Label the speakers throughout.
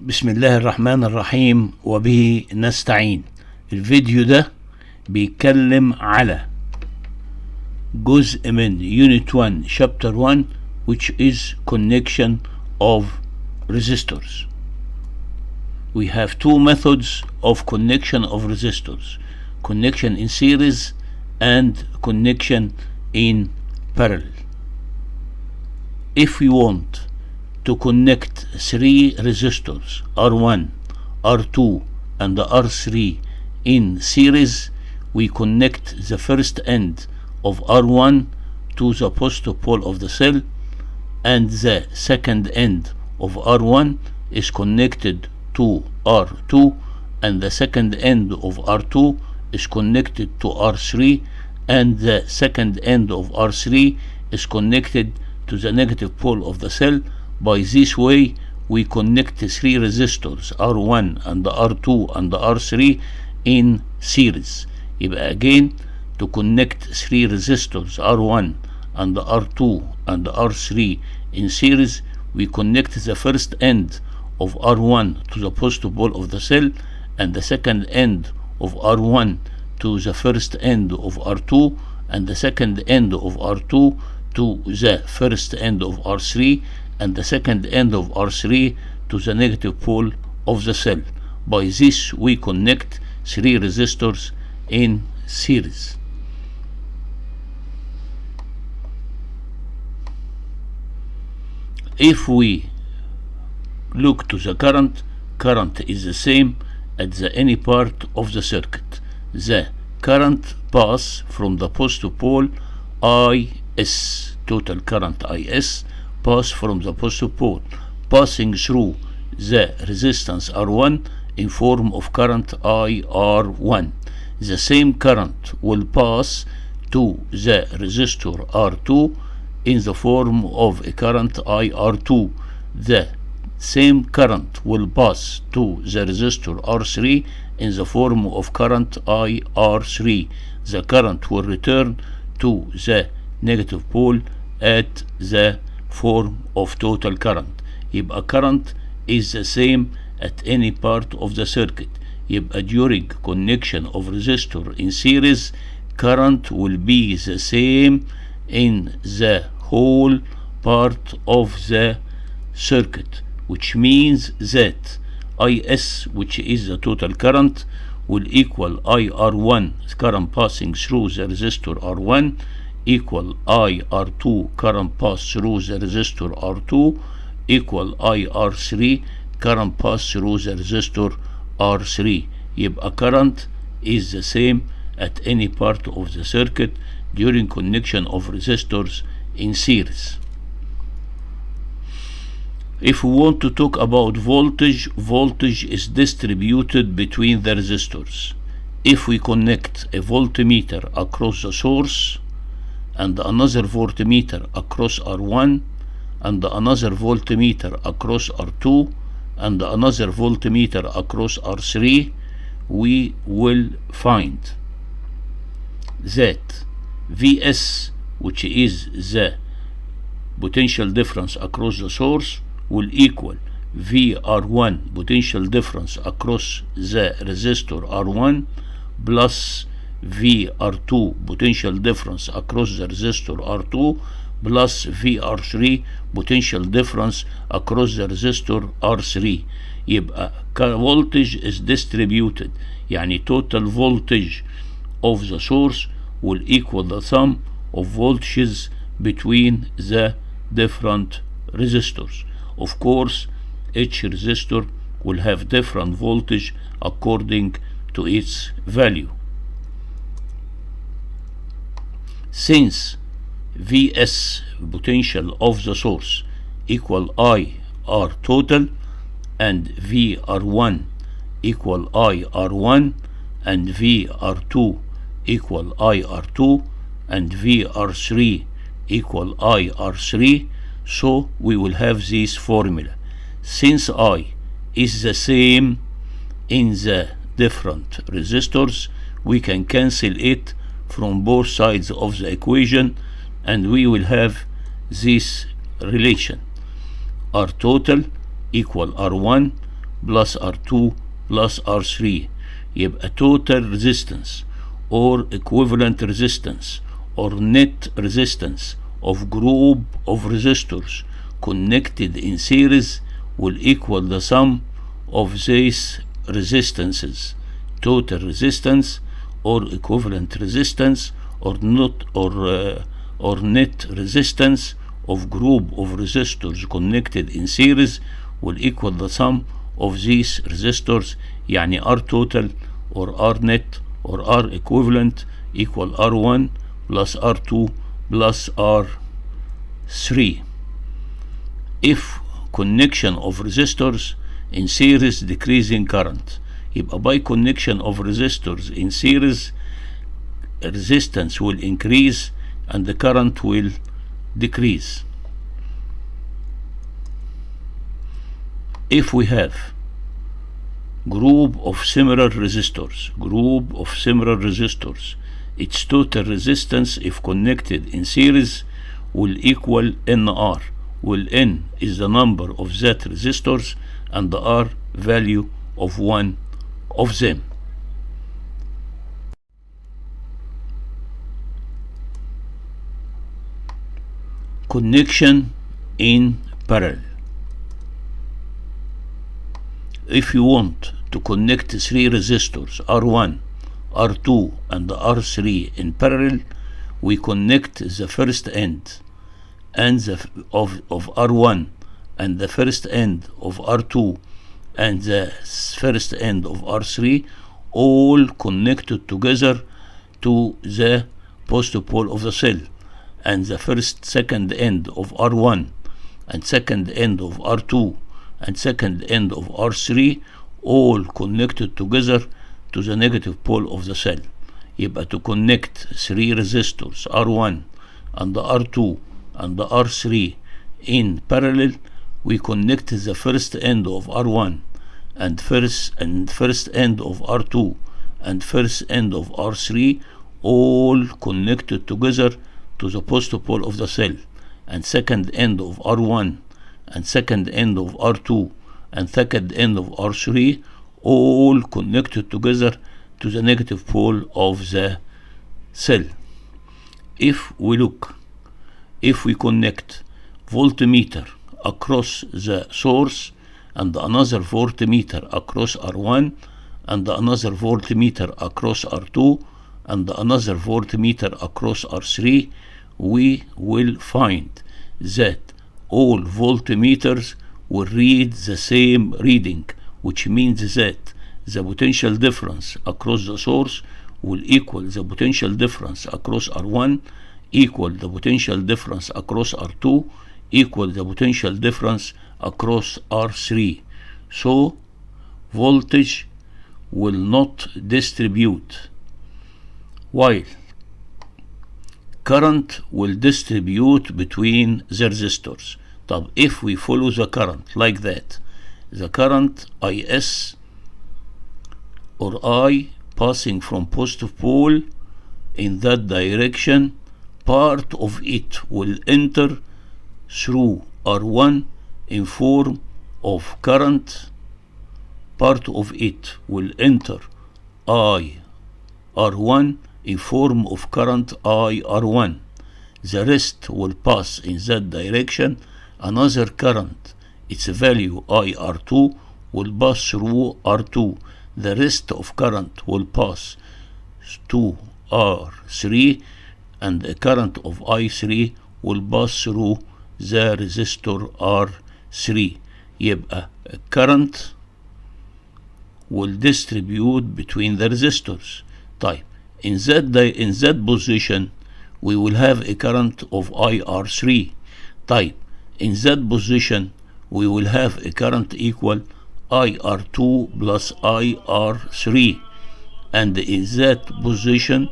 Speaker 1: بسم الله الرحمن الرحيم وبه نستعين. الفيديو ده بيتكلم على جزء من Unit 1 Chapter 1 which is connection of resistors. We have two methods of connection of resistors: connection in series and connection in parallel. If we want to connect three resistors R1, R2 and R3 in series, we connect the first end of R1 to the positive pole of the cell, and the second end of R1 is connected to R2, and the second end of R2 is connected to R3, and the second end of R3 is connected to the negative pole of the cell. By this way, we connect three resistors R1 and R2 and R3 in series. يبقى again, to connect three resistors R1 and R2 and R3 in series, we connect the first end of R1 to the positive pole of the cell, and the second end of R1 to the first end of R2, and the second end of R2 to the first end of R3, and the second end of R3 to the negative pole of the cell. By this, we connect three resistors in series. If we look to the current is the same at any part of the circuit. The current pass from the positive pole IS, total current IS, pass from the positive pole, passing through the resistance R1 in form of current IR1. The same current will pass to the resistor R2 in the form of a current IR2. The same current will pass to the resistor R3 in the form of current IR3. The current will return to the negative pole at the form of total current. يبقى current is the same at any part of the circuit. يبقى during connection of resistor in series, current will be the same in the whole part of the circuit, which means that IS, which is the total current, will equal IR1, current passing through the resistor R1, equal IR2, current pass through the resistor R2, equal IR3, current pass through the resistor R3. يبقى current is the same at any part of the circuit during connection of resistors in series. If we want to talk about voltage, voltage is distributed between the resistors. If we connect a voltmeter across the source, and another voltmeter across R1, and another voltmeter across R2, and another voltmeter across R3, we will find that Vs, which is the potential difference across the source, will equal VR1, potential difference across the resistor R1, plus VR2, potential difference across the resistor R2, plus VR3, potential difference across the resistor R3. يبقى voltage is distributed, يعني total voltage of the source will equal the sum of voltages between the different resistors. Of course, each resistor will have different voltage according to its value. Since Vs, potential of the source, equal IR total, and VR1 equal IR1, and VR2 equal IR2, and VR3 equal IR3, so we will have this formula. Since I is the same in the different resistors, we can cancel it from both sides of the equation, and we will have this relation: R total equal R1 plus R2 plus R3. يبقى total resistance or equivalent resistance or net resistance of group of resistors connected in series will equal the sum of these resistances. Total resistance or equivalent resistance or net resistance of group of resistors connected in series will equal the sum of these resistors. يعني R total or R net or R equivalent equal R1 plus R2 plus R3. If connection of resistors in series decreasing current, يبقى by connection of resistors in series resistance will increase and the current will decrease. If we have group of similar resistors, its total resistance if connected in series will equal NR, where N is the number of that resistors and the R value of one of them. Connection in parallel. If you want to connect three resistors R1, R2 and R3 in parallel, we connect the first end and of R1 and the first end of R2 and the first end of R3 all connected together to the positive pole of the cell, and the second end of R1 and second end of R2 and second end of R3 all connected together to the negative pole of the cell. يبقى to connect three resistors R1 and the R2 and the R3 in parallel, we connect the first end of R1 and first end of R2 and first end of R3 all connected together to the positive pole of the cell, and second end of R1 and second end of R2 and second end of R3 all connected together to the negative pole of the cell. If we connect voltmeter across the source and another voltmeter across R1 and another voltmeter across R2 and another voltmeter across R3, we will find that all voltmeters will read the same reading, which means that the potential difference across the source will equal the potential difference across R1 equal the potential difference across R2 equal the potential difference across R3. So voltage will not distribute, while current will distribute between the resistors. طب if we follow the current like that, the current IS or I passing from positive pole in that direction, part of it will enter through R1 in form of current, part of it will enter I R1 in form of current I R1. The rest will pass in that direction. Another current, its value I R2, will pass through R2. The rest of current will pass to R3, and a current of I3 will pass through the resistor R3. يبقى current will distribute between the resistors. طيب, in that position we will have a current of IR3. طيب, in that position we will have a current equal IR2 plus IR3, and in that position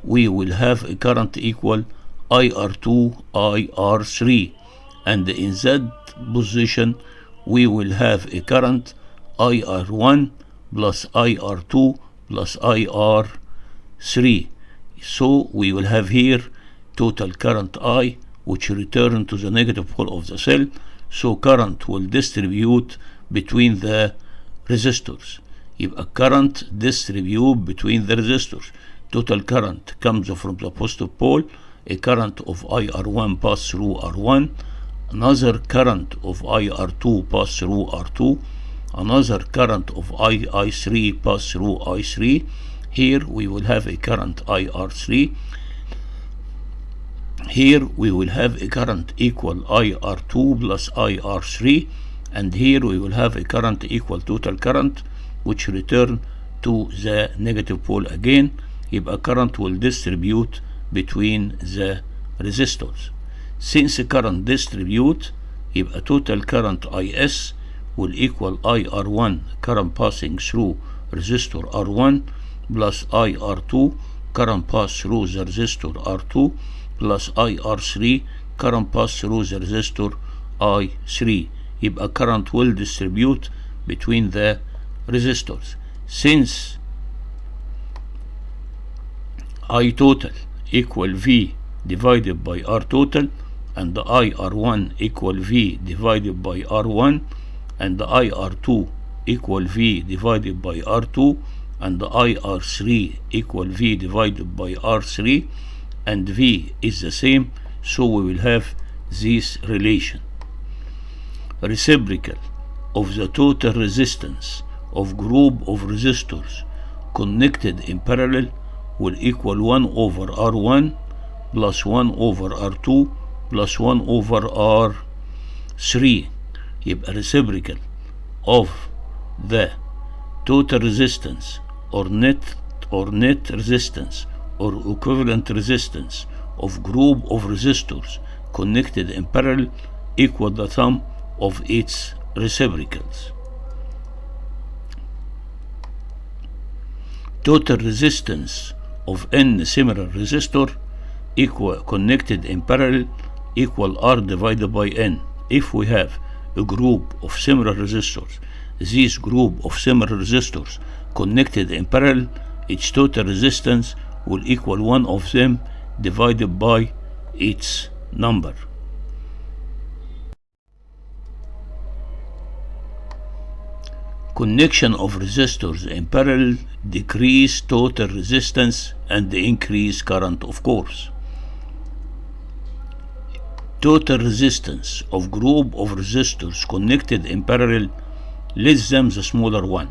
Speaker 1: we will have a current equal IR2 IR3, and in that position we will have a current IR1 plus IR2 plus IR3. So we will have here total current I, which return to the negative pole of the cell. So current will distribute between the resistors. يبقى current distribute between the resistors. Total current comes from the positive pole, a current of IR1 pass through R1, another current of IR2 pass through R2, another current of I3 pass through I3. Here we will have a current IR3. Here we will have a current equal IR2 plus IR3, and here we will have a current equal total current, which return to the negative pole again. يبقى current will distribute between the resistors. Since current distribute, يبقى total current IS will equal IR1 current passing through resistor R1 plus IR2 current pass through the resistor R2 plus IR3 current pass through the resistor I3. يبقى current will distribute between the resistors. Since I total equal V divided by R total, and the IR1 equal V divided by R1, and the IR2 equal V divided by R2, and the IR3 equal V divided by R3, and V is the same, so we will have this relation. Reciprocal of the total resistance of group of resistors connected in parallel will equal 1 over R1 plus 1 over R2 plus 1 over R3. يبقى reciprocal of the total resistance or net resistance or equivalent resistance of group of resistors connected in parallel equal the sum of its reciprocals. Total resistance of n similar resistor equal connected in parallel equal R divided by N. If we have a group of similar resistors, this group of similar resistors connected in parallel, its total resistance will equal one of them divided by its number. Connection of resistors in parallel decrease total resistance and increase current, of course. Total resistance of group of resistors connected in parallel less than the smaller one.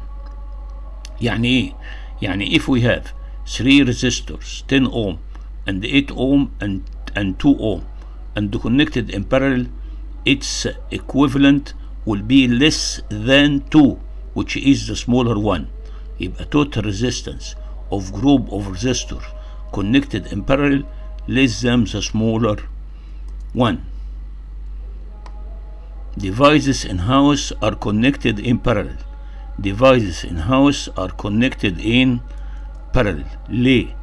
Speaker 1: يعني ايه؟ يعني if we have 3 resistors 10 ohm and 8 ohm and 2 ohm and connected in parallel, its equivalent will be less than 2, which is the smaller one. يبقى total resistance of group of resistors connected in parallel less than the smaller one. Devices in house are connected in parallel. Devices in house are connected in parallel. ليه؟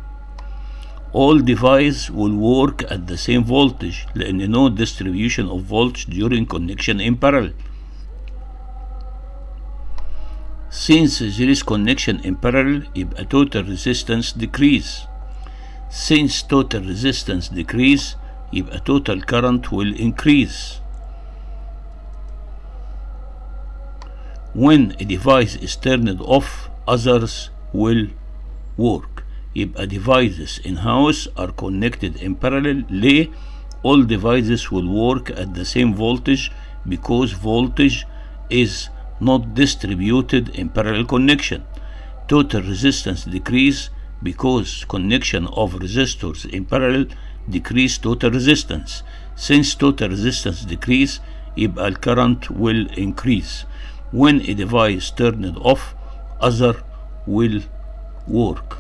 Speaker 1: All devices will work at the same voltage لأن no distribution of voltage during connection in parallel. Since there is connection in parallel, يبقى total resistance decrease. Since total resistance decrease, يبقى total current will increase. When a device is turned off, others will work. يبقى devices in house are connected in parallel. ليه؟ All devices will work at the same voltage because voltage is not distributed in parallel connection. Total resistance decrease because connection of resistors in parallel decrease total resistance. Since total resistance decrease, يبقى current will increase. When a device turned off, other will work.